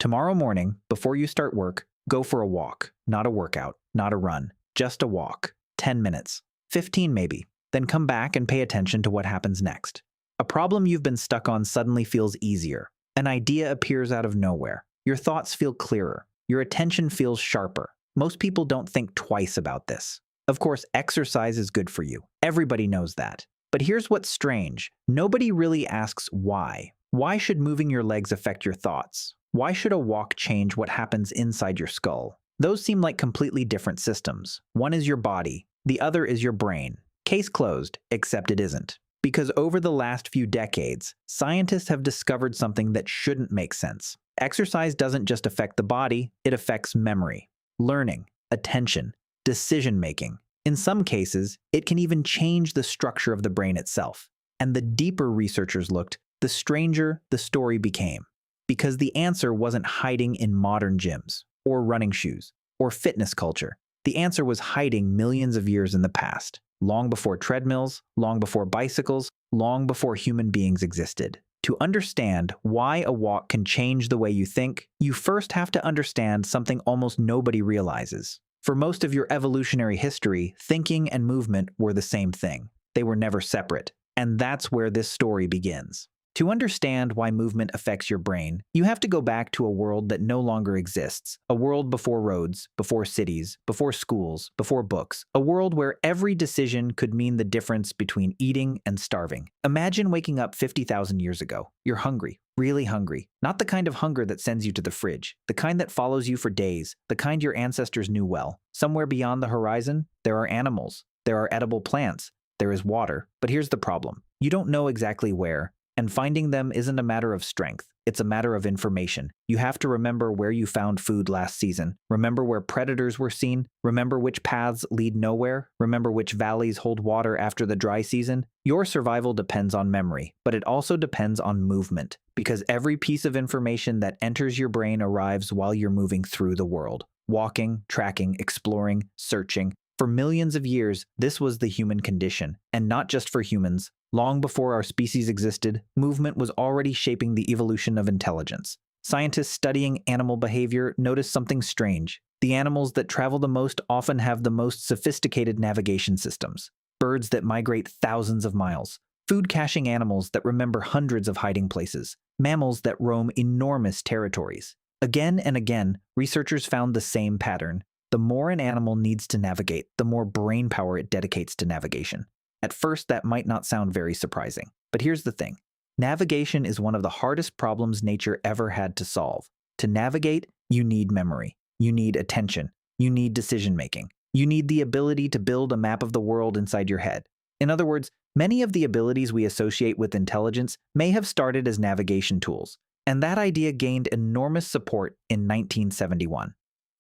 Tomorrow morning, before you start work, go for a walk, not a workout, not a run, just a walk. 10 minutes, 15 maybe. Then come back and pay attention to what happens next. A problem you've been stuck on suddenly feels easier. An idea appears out of nowhere. Your thoughts feel clearer. Your attention feels sharper. Most people don't think twice about this. Of course, exercise is good for you. Everybody knows that. But here's what's strange. Nobody really asks why. Why should moving your legs affect your thoughts? Why should a walk change what happens inside your skull? Those seem like completely different systems. One is your body. The other is your brain. Case closed, except it isn't. Because over the last few decades, scientists have discovered something that shouldn't make sense. Exercise doesn't just affect the body, it affects memory, learning, attention, decision-making. In some cases, it can even change the structure of the brain itself. And the deeper researchers looked, the stranger the story became. Because the answer wasn't hiding in modern gyms, or running shoes, or fitness culture. The answer was hiding millions of years in the past, long before treadmills, long before bicycles, long before human beings existed. To understand why a walk can change the way you think, you first have to understand something almost nobody realizes. For most of your evolutionary history, thinking and movement were the same thing. They were never separate. And that's where this story begins. To understand why movement affects your brain, you have to go back to a world that no longer exists, a world before roads, before cities, before schools, before books, a world where every decision could mean the difference between eating and starving. Imagine waking up 50,000 years ago. You're hungry, really hungry. Not the kind of hunger that sends you to the fridge, the kind that follows you for days, the kind your ancestors knew well. Somewhere beyond the horizon, there are animals, there are edible plants, there is water. But here's the problem. You don't know exactly where. And finding them isn't a matter of strength, it's a matter of information. You have to remember where you found food last season, remember where predators were seen, remember which paths lead nowhere, remember which valleys hold water after the dry season. Your survival depends on memory, but it also depends on movement, because every piece of information that enters your brain arrives while you're moving through the world. Walking, tracking, exploring, searching. For millions of years, this was the human condition, and not just for humans. Long before our species existed, movement was already shaping the evolution of intelligence. Scientists studying animal behavior noticed something strange. The animals that travel the most often have the most sophisticated navigation systems. Birds that migrate thousands of miles. Food-caching animals that remember hundreds of hiding places. Mammals that roam enormous territories. Again and again, researchers found the same pattern. The more an animal needs to navigate, the more brain power it dedicates to navigation. At first, that might not sound very surprising. But here's the thing. Navigation is one of the hardest problems nature ever had to solve. To navigate, you need memory. You need attention. You need decision-making. You need the ability to build a map of the world inside your head. In other words, many of the abilities we associate with intelligence may have started as navigation tools. And that idea gained enormous support in 1971.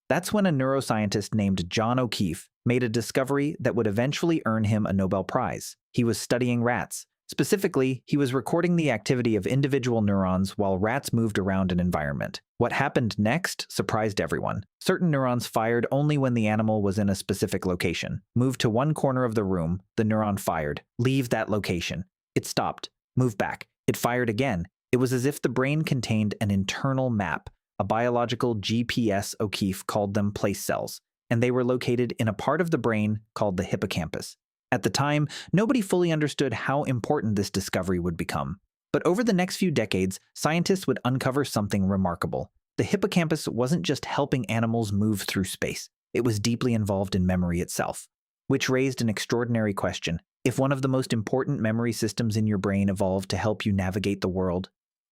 That's when a neuroscientist named John O'Keefe made a discovery that would eventually earn him a Nobel Prize. He was studying rats. Specifically, he was recording the activity of individual neurons while rats moved around an environment. What happened next surprised everyone. Certain neurons fired only when the animal was in a specific location. Move to one corner of the room, the neuron fired. Leave that location. It stopped. Move back. It fired again. It was as if the brain contained an internal map. A biological GPS. O'Keefe called them place cells, and they were located in a part of the brain called the hippocampus. At the time, nobody fully understood how important this discovery would become. But over the next few decades, scientists would uncover something remarkable. The hippocampus wasn't just helping animals move through space. It was deeply involved in memory itself, which raised an extraordinary question. If one of the most important memory systems in your brain evolved to help you navigate the world,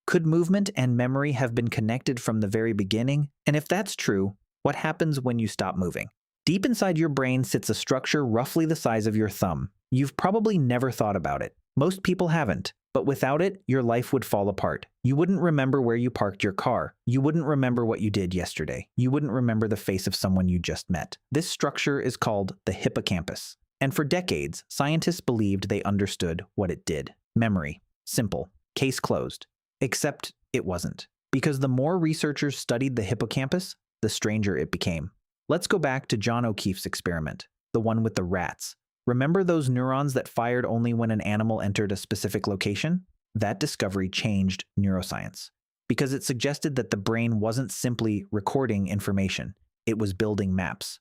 could movement and memory have been connected from the very beginning? And if that's true, what happens when you stop moving? Deep inside your brain sits a structure roughly the size of your thumb. You've probably never thought about it. Most people haven't. But without it, your life would fall apart. You wouldn't remember where you parked your car. You wouldn't remember what you did yesterday. You wouldn't remember the face of someone you just met. This structure is called the hippocampus. And for decades, scientists believed they understood what it did. Memory. Simple. Case closed. Except it wasn't. Because the more researchers studied the hippocampus, the stranger it became. Let's go back to John O'Keefe's experiment, the one with the rats. Remember those neurons that fired only when an animal entered a specific location? That discovery changed neuroscience. because it suggested that the brain wasn't simply recording information. It was building maps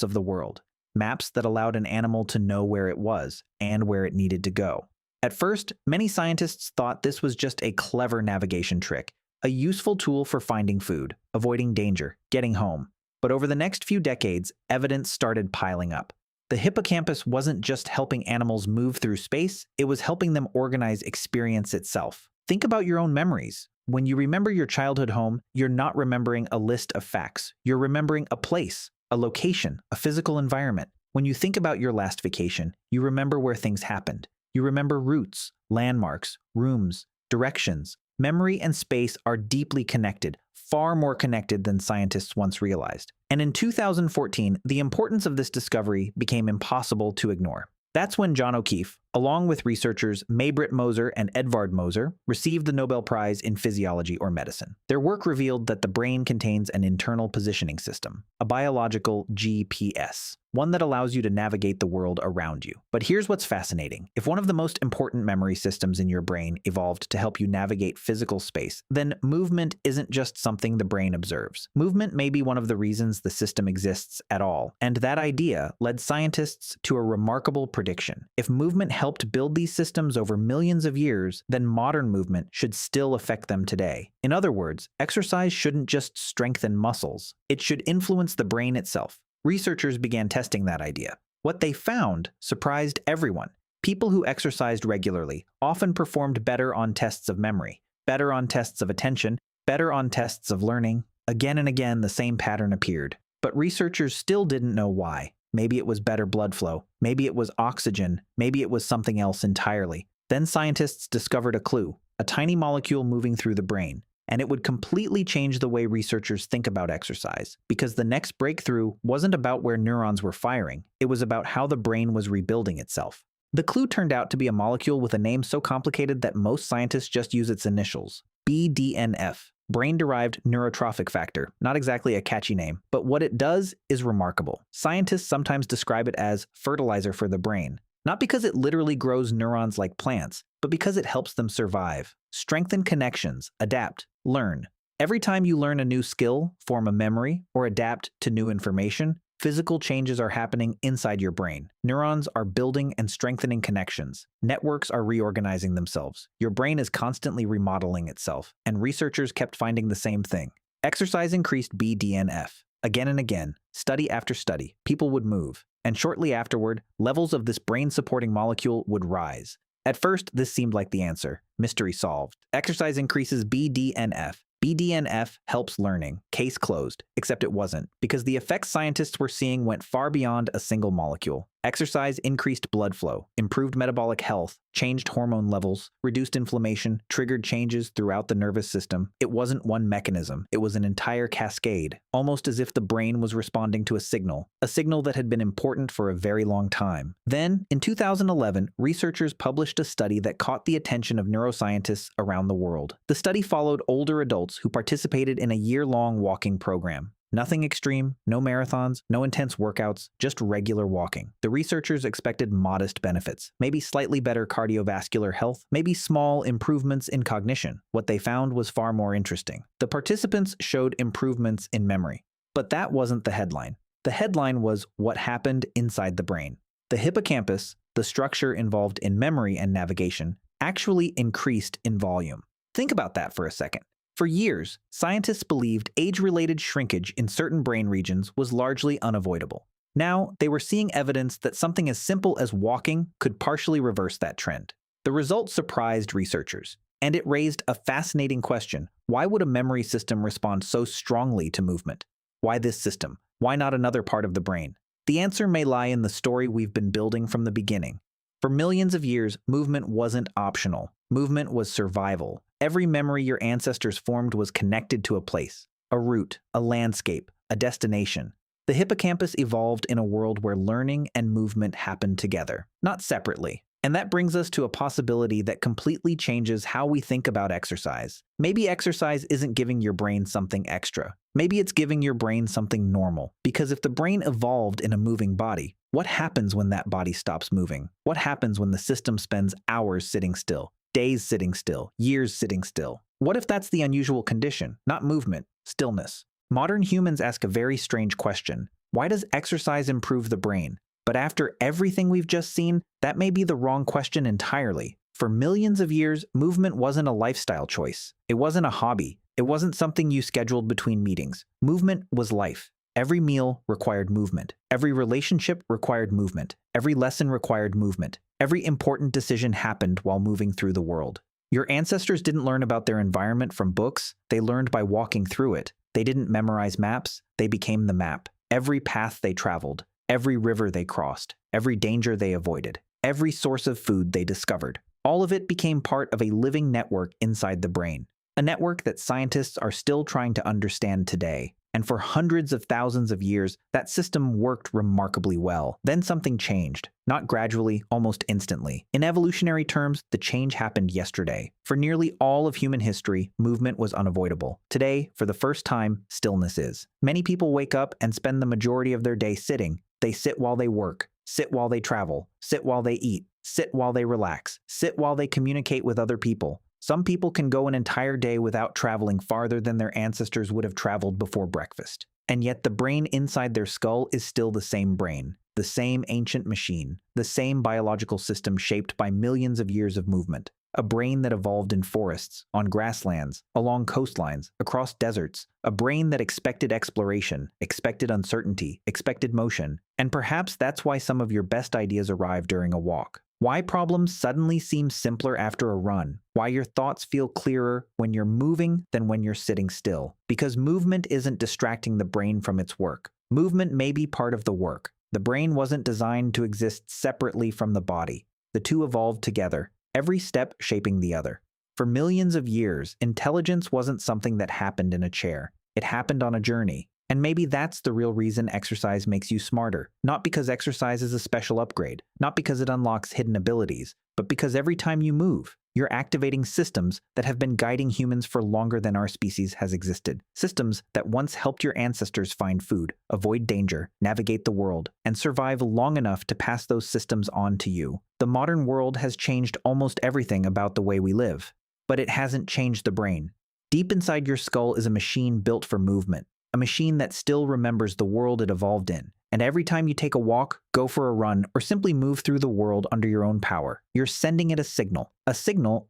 of the world, maps that allowed an animal to know where it was and where it needed to go. At first, many scientists thought this was just a clever navigation trick, a useful tool for finding food, avoiding danger, getting home. But over the next few decades, evidence started piling up. The hippocampus wasn't just helping animals move through space, it was helping them organize experience itself. Think about your own memories. When you remember your childhood home, you're not remembering a list of facts. You're remembering a place, a location, a physical environment. When you think about your last vacation, you remember where things happened. You remember routes, landmarks, rooms, directions. Memory and space are deeply connected, far more connected than scientists once realized. And in 2014, the importance of this discovery became impossible to ignore. That's when John O'Keefe, along with researchers Maybrit Moser and Edvard Moser, received the Nobel Prize in Physiology or Medicine. Their work revealed that the brain contains an internal positioning system, a biological GPS, one that allows you to navigate the world around you. But here's what's fascinating. If one of the most important memory systems in your brain evolved to help you navigate physical space, then movement isn't just something the brain observes. Movement may be one of the reasons the system exists at all. And that idea led scientists to a remarkable prediction. If movement helped build these systems over millions of years, then modern movement should still affect them today. In other words, exercise shouldn't just strengthen muscles. It should influence the brain itself. Researchers began testing that idea. What they found surprised everyone. People who exercised regularly often performed better on tests of memory, better on tests of attention, better on tests of learning. Again and again, the same pattern appeared. But researchers still didn't know why. Maybe it was better blood flow. Maybe it was oxygen. Maybe it was something else entirely. Then scientists discovered a clue, a tiny molecule moving through the brain. And it would completely change the way researchers think about exercise, because the next breakthrough wasn't about where neurons were firing, it was about how the brain was rebuilding itself. The clue turned out to be a molecule with a name so complicated that most scientists just use its initials, BDNF, brain-derived neurotrophic factor, not exactly a catchy name, but what it does is remarkable. Scientists sometimes describe it as fertilizer for the brain, not because it literally grows neurons like plants, but because it helps them survive, strengthen connections, adapt, learn. Every time you learn a new skill, form a memory, or adapt to new information, physical changes are happening inside your brain. Neurons are building and strengthening connections. Networks are reorganizing themselves. Your brain is constantly remodeling itself, and researchers kept finding the same thing. Exercise increased BDNF. Again and again, study after study, people would move, and shortly afterward, levels of this brain-supporting molecule would rise. At first, this seemed like the answer. Mystery solved. Exercise increases BDNF. BDNF helps learning. Case closed. Except it wasn't, because the effects scientists were seeing went far beyond a single molecule. Exercise increased blood flow, improved metabolic health, changed hormone levels, reduced inflammation, triggered changes throughout the nervous system. It wasn't one mechanism, it was an entire cascade, almost as if the brain was responding to a signal that had been important for a very long time. Then, in 2011, researchers published a study that caught the attention of neuroscientists around the world. The study followed older adults who participated in a year-long walking program. Nothing extreme, no marathons, no intense workouts, just regular walking. The researchers expected modest benefits, maybe slightly better cardiovascular health, maybe small improvements in cognition. What they found was far more interesting. The participants showed improvements in memory. But that wasn't the headline. The headline was what happened inside the brain. The hippocampus, the structure involved in memory and navigation, actually increased in volume. Think about that for a second. For years, scientists believed age-related shrinkage in certain brain regions was largely unavoidable. Now, they were seeing evidence that something as simple as walking could partially reverse that trend. The results surprised researchers, and it raised a fascinating question. Why would a memory system respond so strongly to movement? Why this system? Why not another part of the brain? The answer may lie in the story we've been building from the beginning. For millions of years, movement wasn't optional. Movement was survival. Every memory your ancestors formed was connected to a place, a route, a landscape, a destination. The hippocampus evolved in a world where learning and movement happened together, not separately. And that brings us to a possibility that completely changes how we think about exercise. Maybe exercise isn't giving your brain something extra. Maybe it's giving your brain something normal. Because if the brain evolved in a moving body, what happens when that body stops moving? What happens when the system spends hours sitting still? Days sitting still, years sitting still. What if that's the unusual condition, not movement, stillness? Modern humans ask a very strange question. Why does exercise improve the brain? But after everything we've just seen, that may be the wrong question entirely. For millions of years, movement wasn't a lifestyle choice. It wasn't a hobby. It wasn't something you scheduled between meetings. Movement was life. Every meal required movement. Every relationship required movement. Every lesson required movement. Every important decision happened while moving through the world. Your ancestors didn't learn about their environment from books. They learned by walking through it. They didn't memorize maps. They became the map. Every path they traveled, every river they crossed, every danger they avoided, every source of food they discovered. All of it became part of a living network inside the brain. A network that scientists are still trying to understand today. And for hundreds of thousands of years, that system worked remarkably well. Then something changed, not gradually, almost instantly. In evolutionary terms, the change happened yesterday. For nearly all of human history, movement was unavoidable. Today, for the first time, stillness is. Many people wake up and spend the majority of their day sitting. They sit while they work, sit while they travel, sit while they eat, sit while they relax, sit while they communicate with other people. Some people can go an entire day without traveling farther than their ancestors would have traveled before breakfast. And yet the brain inside their skull is still the same brain, the same ancient machine, the same biological system shaped by millions of years of movement. A brain that evolved in forests, on grasslands, along coastlines, across deserts. A brain that expected exploration, expected uncertainty, expected motion. And perhaps that's why some of your best ideas arrive during a walk. Why problems suddenly seem simpler after a run. Why your thoughts feel clearer when you're moving than when you're sitting still. Because movement isn't distracting the brain from its work. Movement may be part of the work. The brain wasn't designed to exist separately from the body. The two evolved together, every step shaping the other. For millions of years, intelligence wasn't something that happened in a chair. It happened on a journey. And maybe that's the real reason exercise makes you smarter. Not because exercise is a special upgrade, not because it unlocks hidden abilities, but because every time you move, you're activating systems that have been guiding humans for longer than our species has existed. Systems that once helped your ancestors find food, avoid danger, navigate the world, and survive long enough to pass those systems on to you. The modern world has changed almost everything about the way we live, but it hasn't changed the brain. Deep inside your skull is a machine built for movement. A machine that still remembers the world it evolved in. And every time you take a walk, go for a run, or simply move through the world under your own power, you're sending it a signal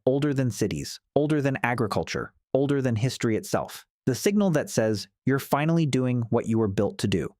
older than cities, older than agriculture, older than history itself. The signal that says, you're finally doing what you were built to do.